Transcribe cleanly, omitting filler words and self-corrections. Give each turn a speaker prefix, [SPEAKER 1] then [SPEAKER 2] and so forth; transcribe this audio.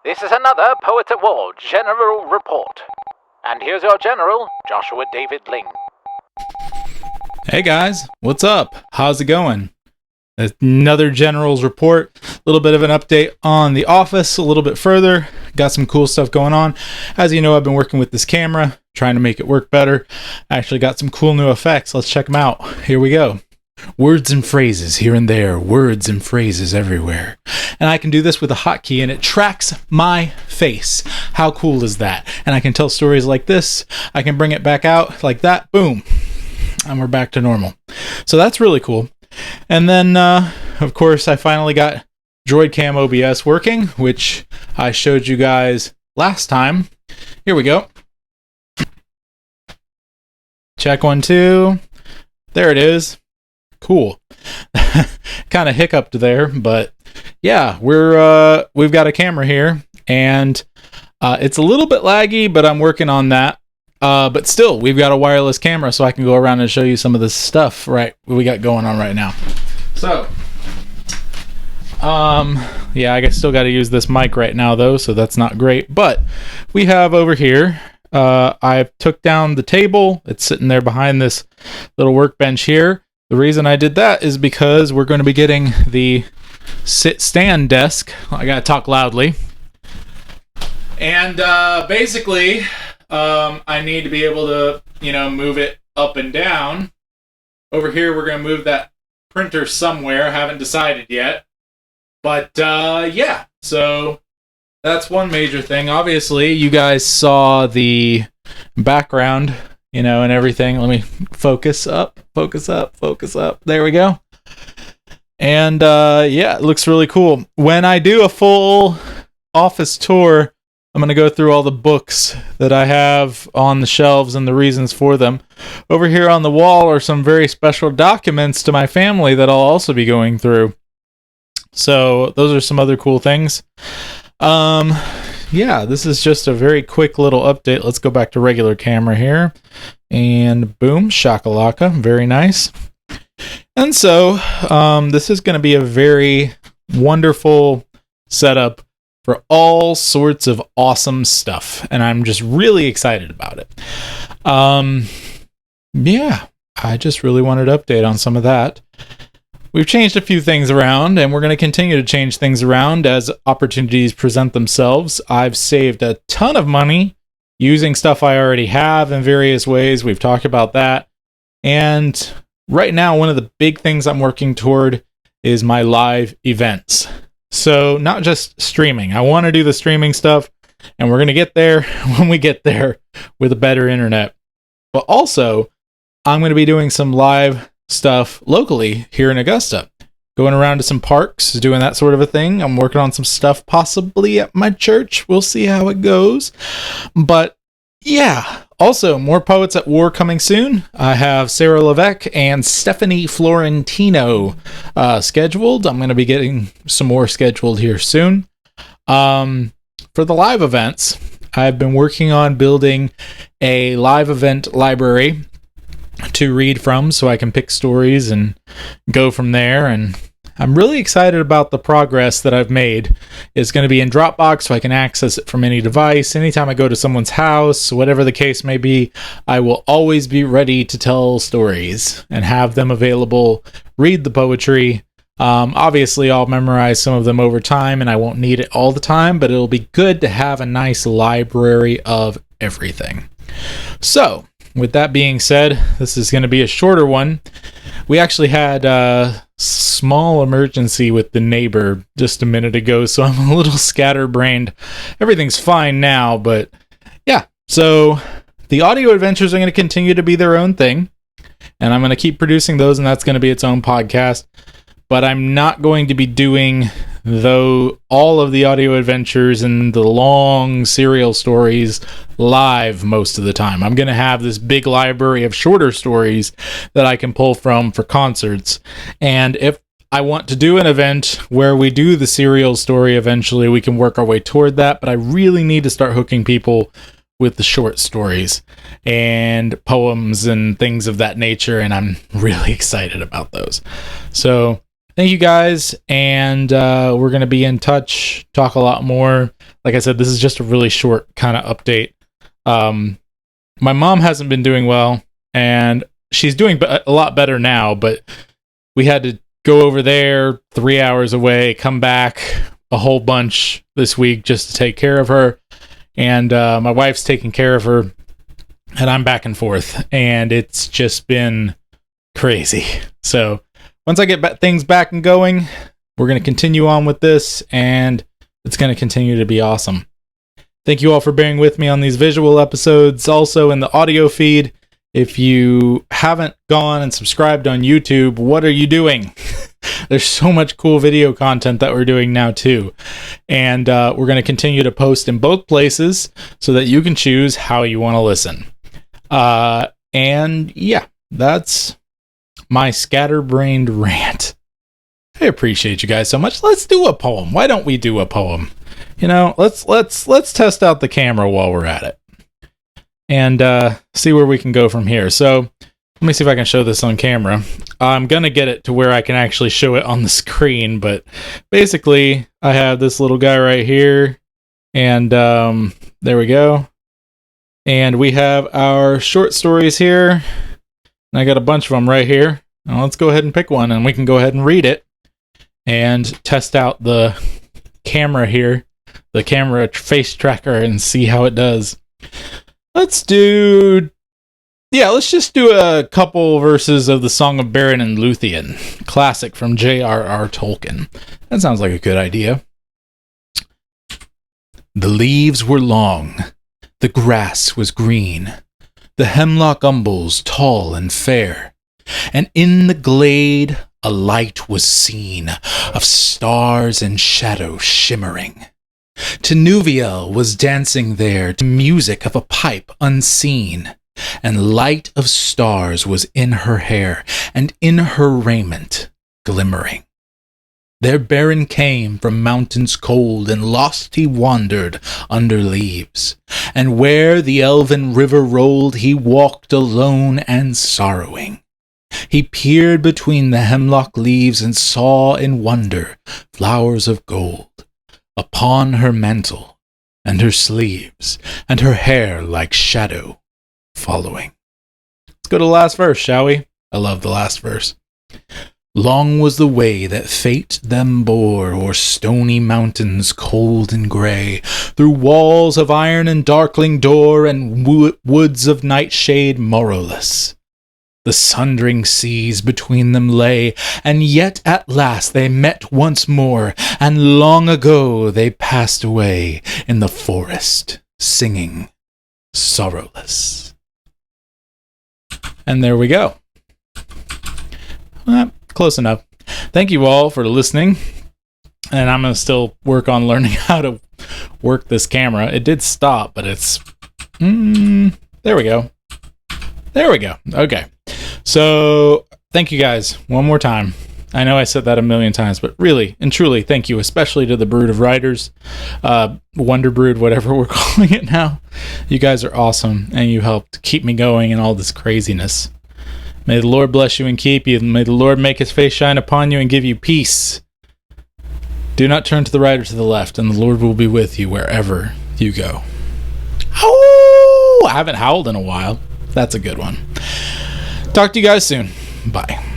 [SPEAKER 1] This is another Poets at War General Report. And here's your General, Joshua David Ling.
[SPEAKER 2] Hey guys, what's up? How's it going? Another General's Report, a little bit of an update on the office, a little bit further. Got some cool stuff going on. As you know, I've been working with this camera, trying to make it work better. I actually got some cool new effects. Let's check them out. Here we go. Words and phrases here and there, words and phrases everywhere. And I can do this with a hotkey and it tracks my face. How cool is that? And I can tell stories like this. I can bring it back out like that. Boom. And we're back to normal. So that's really cool. And then, of course, I finally got DroidCam OBS working, which I showed you guys last time. Here we go. Check 1, 2. There it is. Cool. Kind of hiccuped there, but yeah, we've got a camera here, and it's a little bit laggy, but I'm working on that. But still, we've got a wireless camera, so I can go around and show you some of this stuff we got going on right now. So, yeah, I still got to use this mic right now, though, so that's not great. But we have over here, I took down the table. It's sitting there behind this little workbench here. The reason I did that is because we're going to be getting the sit-stand desk. I got to talk loudly. And basically, I need to be able to, move it up and down. Over here, we're going to move that printer somewhere. I haven't decided yet. But, yeah. So, that's one major thing. Obviously, you guys saw the background, and everything. Let me focus up. There we go. And, yeah, it looks really cool. When I do a full office tour, I'm going to go through all the books that I have on the shelves and the reasons for them. Over here on the wall are some very special documents to my family that I'll also be going through. So those are some other cool things. Yeah, this is just a very quick little update. Let's go back to regular camera here. And boom, shakalaka. Very nice. And so this is going to be a very wonderful setup for all sorts of awesome stuff, and I'm just really excited about it. Yeah, I just really wanted to update on some of that. We've changed a few things around, and we're going to continue to change things around as opportunities present themselves. I've saved a ton of money using stuff I already have in various ways. We've talked about that. And right now, one of the big things I'm working toward is my live events. So not just streaming. I want to do the streaming stuff, and we're going to get there when we get there with a better internet. But also, I'm going to be doing some live stuff locally here in Augusta. Going around to some parks, doing that sort of a thing. I'm working on some stuff possibly at my church. We'll see how it goes. But yeah, also more Poets at War coming soon. I have Sarah Levesque and Stephanie Florentino scheduled. I'm going to be getting some more scheduled here soon. For the live events, I've been working on building a live event library to read from so I can pick stories and go from there. And I'm really excited about the progress that I've made. It's going to be in Dropbox so I can access it from any device. Anytime I go to someone's house, whatever the case may be, I will always be ready to tell stories and have them available, read the poetry. Obviously, I'll memorize some of them over time and I won't need it all the time, but it'll be good to have a nice library of everything. So, with that being said, this is going to be a shorter one. We actually had a small emergency with the neighbor just a minute ago, so I'm a little scatterbrained. Everything's fine now, but yeah. So the audio adventures are going to continue to be their own thing, and I'm going to keep producing those, and that's going to be its own podcast. But I'm not going to be doing all of the audio adventures and the long serial stories live most of the time. I'm going to have this big library of shorter stories that I can pull from for concerts. And if I want to do an event where we do the serial story eventually, we can work our way toward that. But I really need to start hooking people with the short stories and poems and things of that nature. And I'm really excited about those. So thank you guys, and we're going to be in touch, talk a lot more. Like I said, this is just a really short kind of update. My mom hasn't been doing well, and she's doing a lot better now, but we had to go over there 3 hours away, come back a whole bunch this week just to take care of her. And my wife's taking care of her, and I'm back and forth, and it's just been crazy. So once I get things back and going, we're going to continue on with this, and it's going to continue to be awesome. Thank you all for bearing with me on these visual episodes. Also in the audio feed, if you haven't gone and subscribed on YouTube, what are you doing? There's so much cool video content that we're doing now too. And we're going to continue to post in both places so that you can choose how you want to listen. And yeah, that's my scatterbrained rant. I appreciate you guys so much. Let's do a poem. Why don't we do a poem? You know, let's test out the camera while we're at it. And see where we can go from here. So let me see if I can show this on camera. I'm going to get it to where I can actually show it on the screen. But basically, I have this little guy right here. And there we go. And we have our short stories here. And I got a bunch of them right here. Now let's go ahead and pick one. And we can go ahead and read it. And test out the camera here. The camera face tracker and see how it does. Let's just do a couple verses of the Song of Beren and Luthien, classic from J.R.R. Tolkien. That sounds like a good idea. The leaves were long, the grass was green, the hemlock umbels tall and fair, and in the glade a light was seen of stars and shadow shimmering. Tinuviel was dancing there to music of a pipe unseen, and light of stars was in her hair, and in her raiment glimmering. There Beren came from mountains cold, and lost he wandered under leaves, and where the elven river rolled he walked alone and sorrowing. He peered between the hemlock leaves, and saw in wonder flowers of gold upon her mantle, and her sleeves, and her hair like shadow following. Let's go to the last verse, shall we? I love the last verse. Long was the way that fate them bore o'er stony mountains cold and grey, through walls of iron and darkling door, and woods of nightshade morrowless. The sundering seas between them lay, and yet at last they met once more, and long ago they passed away in the forest, singing sorrowless. And there we go. Close enough. Thank you all for listening, and I'm going to still work on learning how to work this camera. It did stop, but it's... there we go. There we go. Okay. So, thank you guys one more time. I know I said that a million times, but really and truly, thank you, especially to the brood of writers, Wonder Brood, whatever we're calling it now. You guys are awesome, and you helped keep me going in all this craziness. May the Lord bless you and keep you, and may the Lord make his face shine upon you and give you peace. Do not turn to the right or to the left, and the Lord will be with you wherever you go. Oh, I haven't howled in a while. That's a good one. Talk to you guys soon. Bye.